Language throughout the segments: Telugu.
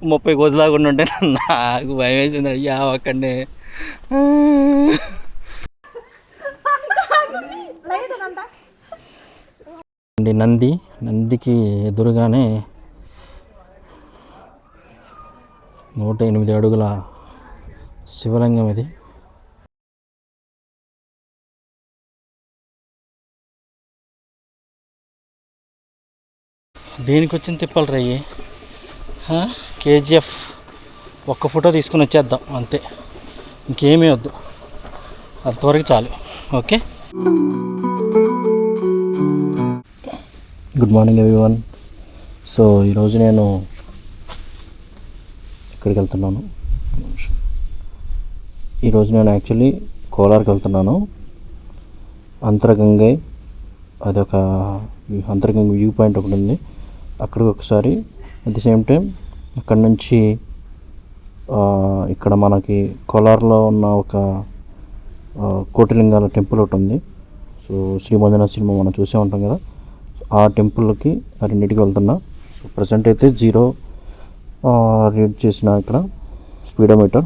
30 కోతులాగా ఉంటే నాకు భయం వేసింది. అయ్యా అక్కడనే నందికి ఎదురుగానే 108 అడుగుల శివలింగం ఇది. దేనికి వచ్చింది తిప్పాలి రయ్యి. కేజీఎఫ్ ఒక్క ఫోటో తీసుకుని వచ్చేద్దాం అంతే, ఇంకేమీ వద్దు, అంతవరకు చాలు. Okay, good morning everyone. So ఈరోజు నేను ఇక్కడికి వెళ్తున్నాను. ఈరోజు నేను యాక్చువల్లీ కోలార్కి వెళ్తున్నాను. అంతర్గంగై, అదొక అంతర్గంగ వ్యూ పాయింట్ ఒకటి ఉంది, అక్కడికి ఒకసారి. అట్ ది సేమ్ టైం అక్కడ నుంచి ఇక్కడ మనకి కోలార్లో ఉన్న ఒక కోటిలింగాల టెంపుల్ ఒకటి ఉంది. సో శ్రీమంజునాథ సినిమా మనం చూసే ఉంటాం కదా, ఆ టెంపుల్కి రెండింటికి వెళ్తున్నా. సో ప్రజెంట్ అయితే 0 రీడ్ చేసిన ఇక్కడ స్పీడోమీటర్.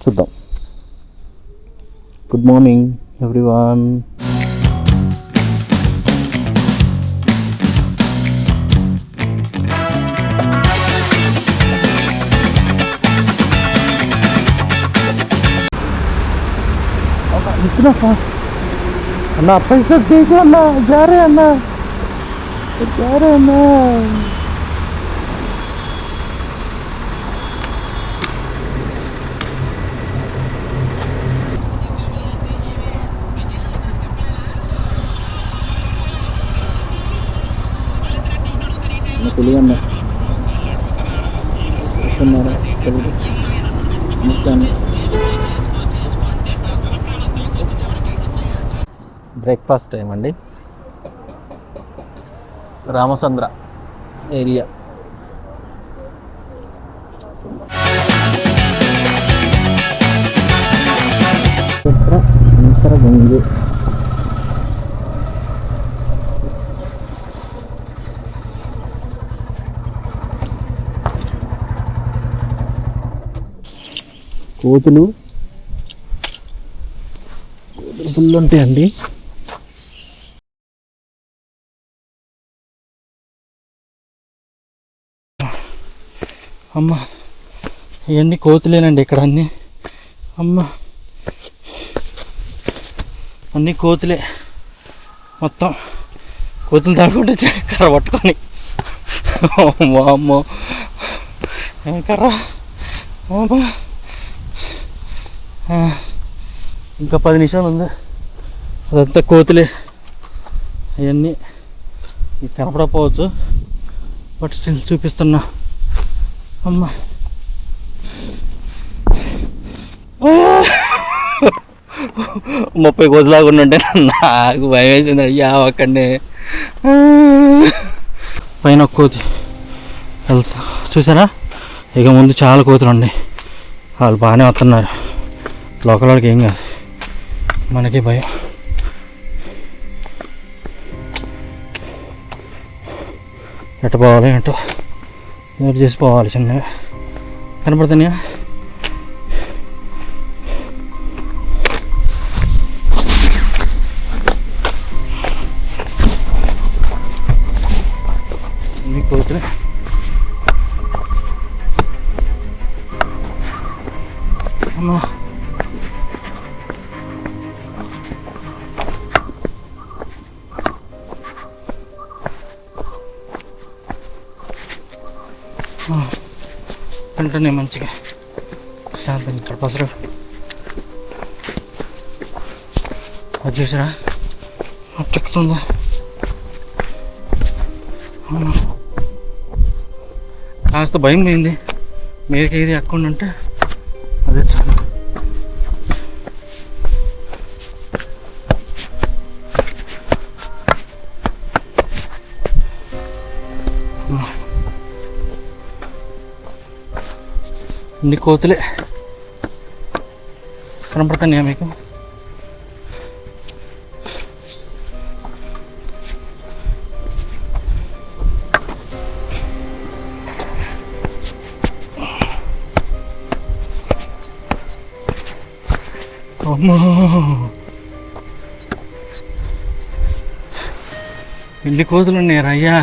చూద్దాం. Good morning everyone. इतना फास्ट अन्ना, पैसा देखो अन्ना, जा रहे अन्ना, जा रहे अन्ना. తెలియన్నా వస్తున్నారా మొత్తాన్ని. బ్రేక్ఫాస్ట్ టైం అండి. రామచంద్ర ఏరియా. అంతర్గంగ కోతులు ఫుల్ ఉంటాయండి. అమ్మ, ఇవన్నీ కోతులేనండి ఇక్కడ అన్నీ. అమ్మ, అన్నీ కోతులే మొత్తం. కోతులు తాడుకుంటే కర్ర పట్టుకొని, అమ్మో కర్ర. ఇంకా 10 నిమిషాలు ఉంది, అదంతా కోతులే. అవన్నీ కనపడకపోవచ్చు, బట్ స్టిల్ చూపిస్తున్నా. అమ్మ, 30 కోతులాగా ఉంటే నాకు భయం వేసింది. అయ్యా అక్కడనే పైన ఒక కోతి వెళ్తా చూసారా. ఇక ముందు చాలా కోతులు ఉన్నాయి, వాళ్ళు బాగానే వస్తున్నారు. లోకల్ వాళ్ళకి ఏం కాదు, మనకి భయం. ఎట్ట పోవాలి ఏంటో నోరు చేసి పోవాలి. చిన్నగా కనపడుతున్నాయా? అన్ని కోతులే. అమ్మా, తింటున్నాయి మంచిగా శాంతంగా. ఇక్కడ పసరు అది చూసారా చెక్కుతుందా. కాస్త భయం పోయింది. మీరుకి ఏది అకౌంట్ అంటే అదే చాలు. ఇన్ని కోతులే కనపడుతున్నాయా మీకు? అమ్మో, ఎన్ని కోతులు ఉన్నాయి అయ్యా.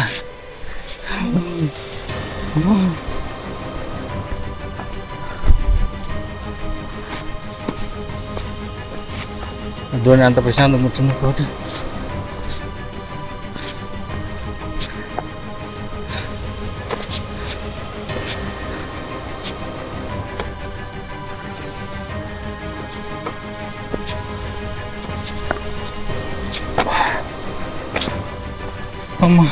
ధోని అంత ప్రశాంతం కూర్చుంది కోట. అమ్మా,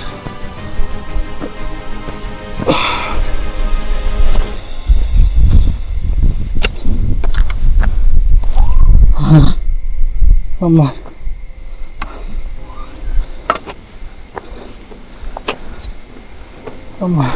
అమ్మా, అమ్మా.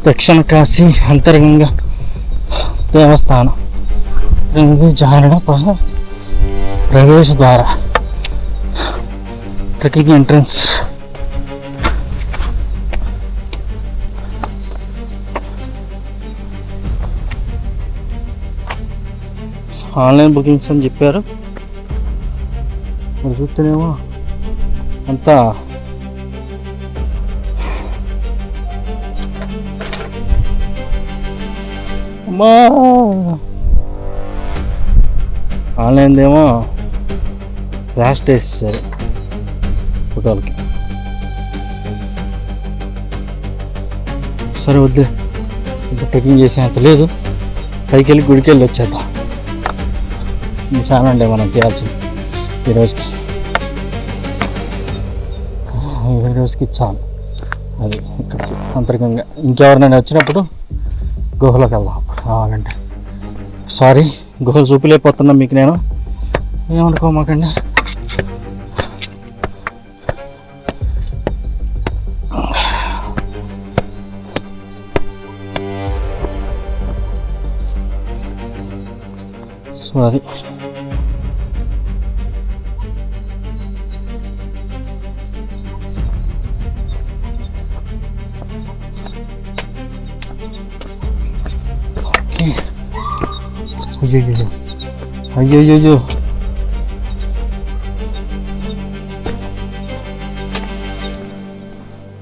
దక్షిణ కాశీ అంతరంగ దేవస్థానం జారణ ప్రవేశ ద్వార, ట్రెక్కింగ్ ఎంట్రన్స్. ఆన్లైన్ బుకింగ్స్ అని చెప్పారు, మరి చూస్తేనేమో అంతా అమ్మా. ఆన్లైన్ ఏమో ఫ్లాష్ వేసేసారు ఫోటోలకి. సరే వద్దు, ఇప్పుడు ట్రెక్కింగ్ చేసేంత లేదు, పైకి వెళ్ళి గుడికి వెళ్ళి వచ్చేద్దాం. చాలా అండి మనం చేయాల్సింది ఈ రోజుకి చాలు. అది ఇక్కడ అంతర్గంగా ఇంకెవరినైనా వచ్చినప్పుడు గుహలోకి వెళ్దాం కావాలంటే. సారీ, గుహలు చూపిలేకపోతున్నా మీకు నేను, ఏమనుకోమాకండి. సారీ. అయ్యో అయ్యో,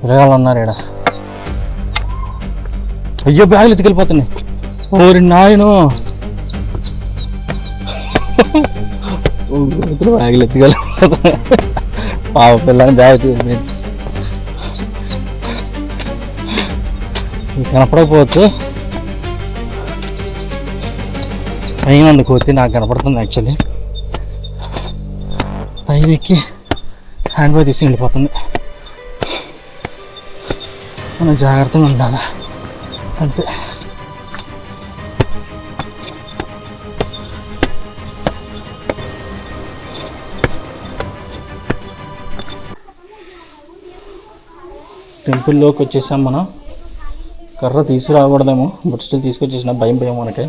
విరగాలన్నారు ఇక్కడ. అయ్యో, బ్యాగులు ఎత్తుకెళ్ళిపోతున్నాయి. ఓరి నాయను, బ్యాగులు ఎత్తుకెళ్ళిపోతున్నాయి. పాప పిల్లని జాగ్రత్త. కనపడకపోవచ్చు, పైన ఉంది కోతి, నాకు కనపడుతుంది. యాక్చువల్లీ పైన ఎక్కి హ్యాండ్ బ్యాగ్ తీసుకుని వెళ్ళిపోతుంది. మనం జాగ్రత్తగా ఉండాలి అంతే. టెంపుల్లోకి వచ్చేసాం మనం. కర్ర తీసుకురాకూడదేమో, బట్ స్టిల్ తీసుకొచ్చేసిన. భయం భయం మనకి.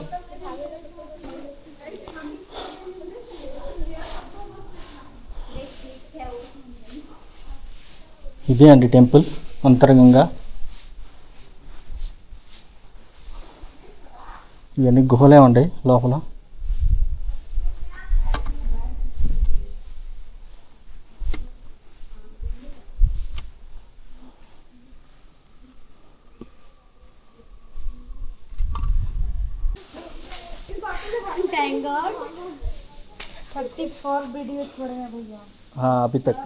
ఇదే అండి టెంపుల్ అంతరంగంగా. ఇవన్నీ గుహలే ఉంటాయి లోపల. हाँ अभी तक।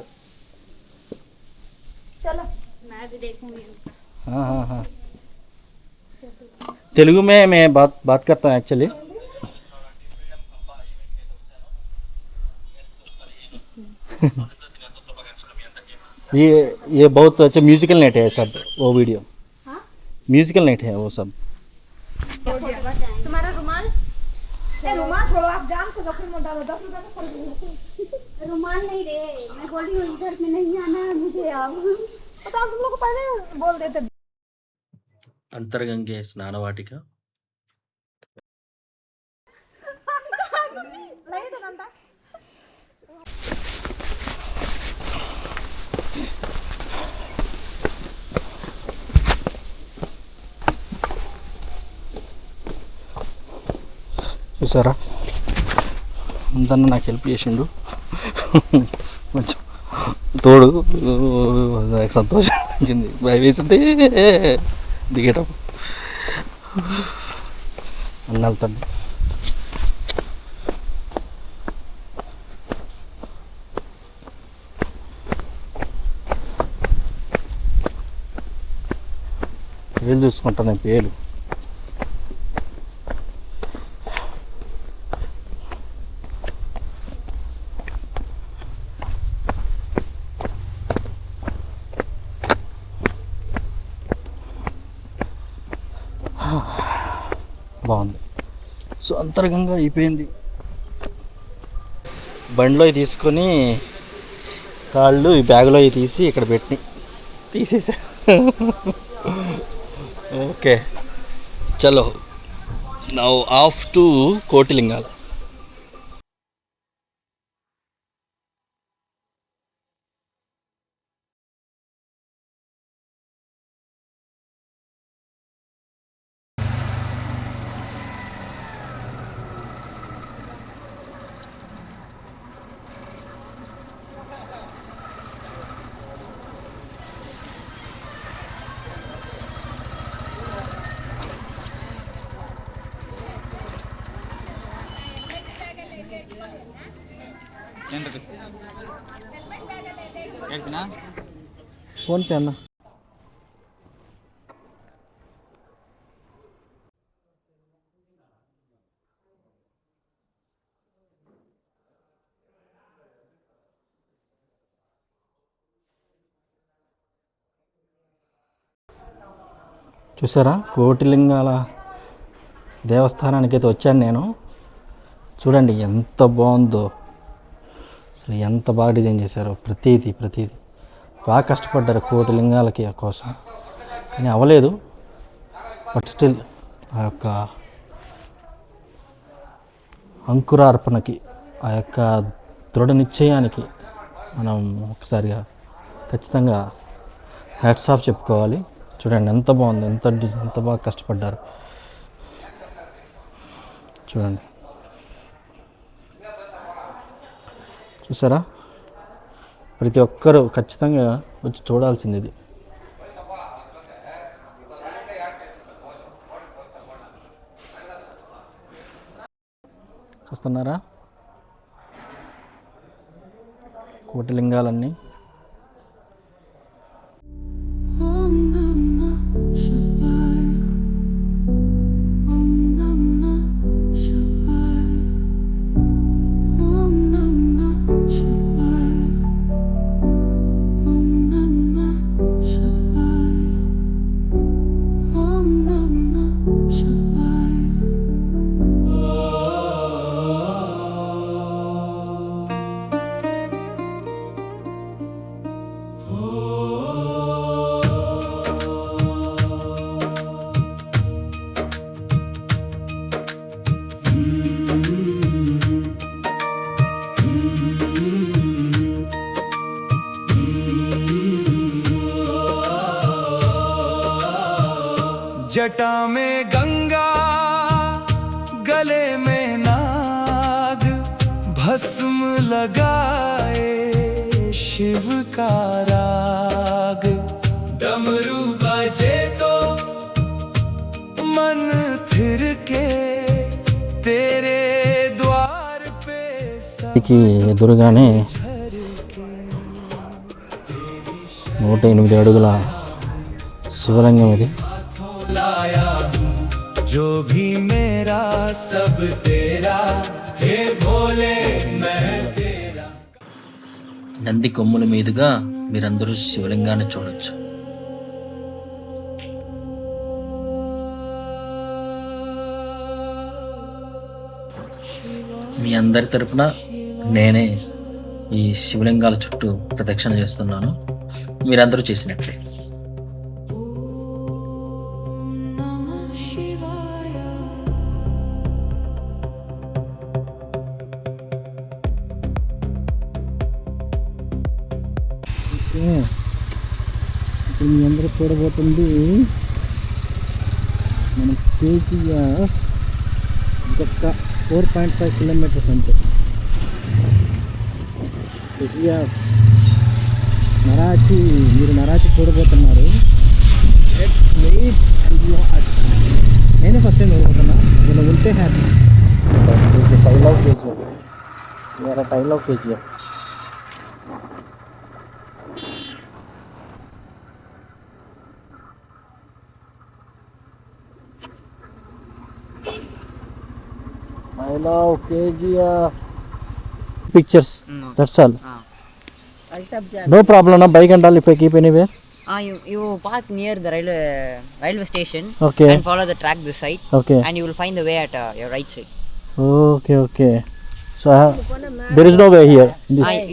चलो मैं भी देखूंगी। हाँ हाँ हाँ, तेलुगु में मैं बात करता हूँ एक्चुअली। ये बहुत अच्छा म्यूजिकल नेट है सब, वो वीडियो म्यूजिकल नेट है वो सब। तुम्हारा रुमाल? रुमाल छोड़ो, आप जाम को जख्म में डालो। 10 रुपए का फर्क। रुमाल नहीं रे, मैं बोल रही हूँ इधर में नहीं आना है मुझे। अब पता तुम लोग को पहले बोल देते। अंतर्गंगे स्नानवाटिका। చూసారా, అందన్న నాకు హెల్ప్ చేసిండు. కొంచెం తోడు నాకు సంతోషం అనిపించింది. భయం వేసింది దిగేటప్పుడు. అన్న వెళ్తాడు. పేలు చూసుకుంటాను, పేలు. బాగుంది. సో అంతర్గంగా అయిపోయింది. బండిలో తీసుకొని కాళ్ళు ఈ బ్యాగ్లో తీసి ఇక్కడ పెట్టి తీసేసా. ఓకే, చలో now off to Kotilingala. PhonePe అన్న. చూసారా, కోటిలింగాల దేవస్థానానికి అయితే వచ్చాను నేను. చూడండి ఎంత బాగుందో, అసలు ఎంత బాగా డిజైన్ చేశారో. ప్రతిదీ బాగా కష్టపడ్డారు కోటిలింగాలకి కోసం, కానీ అవ్వలేదు. బట్ స్టిల్ ఆ యొక్క అంకురార్పణకి, ఆ యొక్క దృఢ నిశ్చయానికి మనం ఒకసారిగా ఖచ్చితంగా హ్యాట్స్ ఆఫ్ చెప్పుకోవాలి. చూడండి ఎంత బాగుంది, ఎంత బాగా కష్టపడ్డారు. చూడండి, చూసారా, ప్రతి ఒక్కరూ ఖచ్చితంగా వచ్చి చూడాల్సింది ఇది. చూస్తున్నారా కోటిలింగాలన్నీ. जटा में गंगा गले में नाग भस्म लगाए शिव का राग डमरू बजे तो मन थिर के तेरे द्वार पे ఎదురుగానే 108 అడుగుల శివలింగం ఇది. जो भी मेरा सब तेरा हे भोले मैं तेरा. నంది కొమ్ముల మీదుగా మీరందరూ శివలింగాన్ని చూడొచ్చు. మీ అందరి తరపున నేనే ఈ శివలింగాల చుట్టూ ప్రదక్షిణ చేస్తున్నాను, మీరందరూ చేసినట్లే. ఇప్పుడు మీ అందరూ చూడబోతుంది మన కేజీఆర్ ఇంకొక 4.5 కిలోమీటర్స్ అంతే. నరాచి, మీరు నరాచి చూడబోతున్నారు. నేనే ఫస్ట్ టైం చూడబోతున్నా. ఇలా ఉంటే happy. Tale of KGF, tale of KGF. I love KGF. Pictures. That's all. No problem. Na bike and all if I keep anywhere. You park near the railway station. Okay. And follow the track this side. Okay. And you will find the way at your right side. Okay. So there is no way here.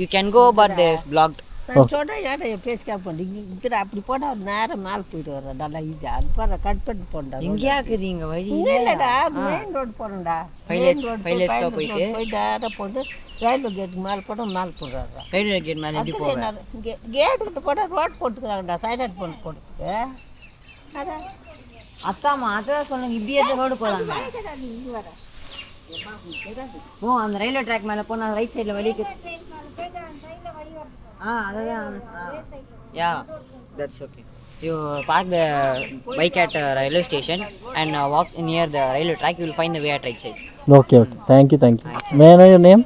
You can go, but there's blocked. छोटा यार ये पेज क्या पड़ी इधर अपनी पड़ा नार माल पूरा रहा डाला ये जान पर कट पे पड़ा इंगिया करेंगे भाई. नहीं लड़ा मेन रोड पर डा Files का कोई के कोई डारा पड़ा railway gate माल पड़ा रहा railway gate माल डिपो है. गेट तो पड़ा रोड पड़ा डा साइड पड़ा अरे அத்தா மாத்திர சொல்லுங்க இப்படியே ரோடு போறாங்க. ஓ அந்த ரயில்வே ட்ராக் மேல போனா ரைட் சைடுல வழிக்கு. Yeah, that's okay. You park the bike at railway station and walk near the railway track. You will find the way at right side. Okay. Thank you. May I know your name?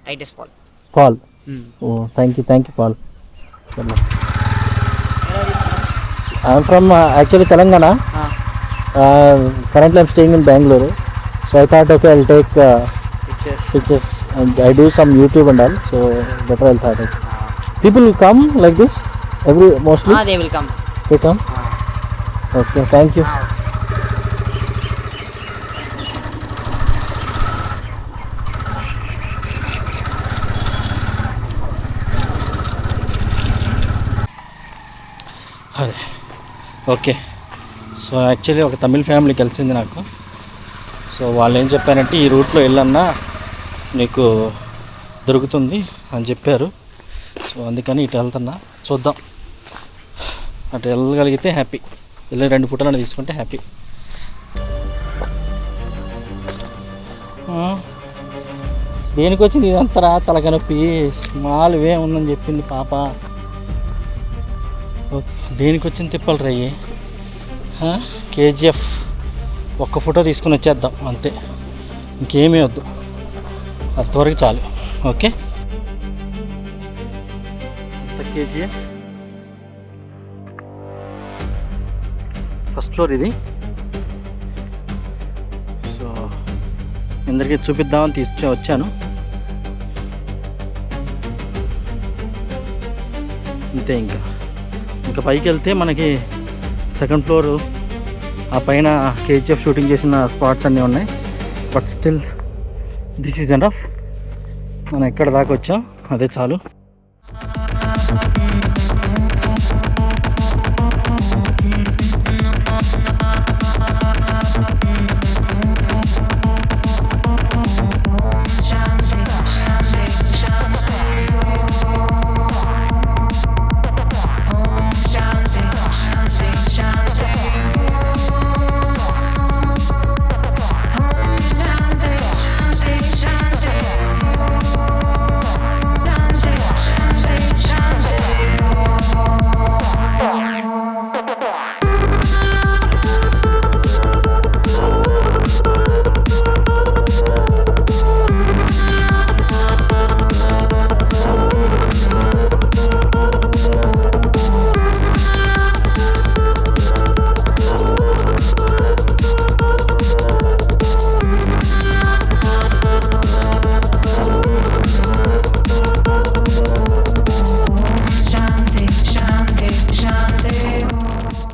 Right is Paul. Paul. Oh, thank you, Paul. I am from actually Telangana. Currently I am staying in Bangalore. So I thought, okay, I'll take pictures and I do some YouTube and all. So better I thought. Okay. People will come like this mostly. They will come. They come. Okay, thank you. Okay. So actually ఒక తమిళ ఫ్యామిలీ కలిసింది నాకు. సో వాళ్ళు ఏం చెప్పారంటే ఈ రూట్లో వెళ్ళన్నా నీకు దొరుకుతుంది అని చెప్పారు. సో అందుకని ఇటు వెళ్తున్నా. చూద్దాం, అటు వెళ్ళగలిగితే హ్యాపీ, వెళ్ళి 2 ఫోటోలు తీసుకుంటే హ్యాపీ. దేనికి వచ్చింది ఇదంతా తలకాయ నొప్పి? స్మాల్ వే ఉందని చెప్పింది పాప. దేనికి వచ్చింది తిప్పాలి రయ్యి. కేజీఎఫ్ ఒక్క ఫోటో తీసుకుని వచ్చేద్దాం అంతే, ఇంకేమీ వద్దు, అంతవరకు చాలు. ఓకే. కేజీఎఫ్ ఫస్ట్ ఫ్లోర్ ఇది. సో అందరికీ చూపిద్దామని వచ్చాను. అంతే. ఇంకా పైకి వెళ్తే మనకి సెకండ్ ఫ్లోరు, ఆ పైన కేజీఎఫ్ షూటింగ్ చేసిన స్పాట్స్ అన్నీ ఉన్నాయి. But still this is enough. మనం ఎక్కడ దాకా వచ్చాం అదే చాలు.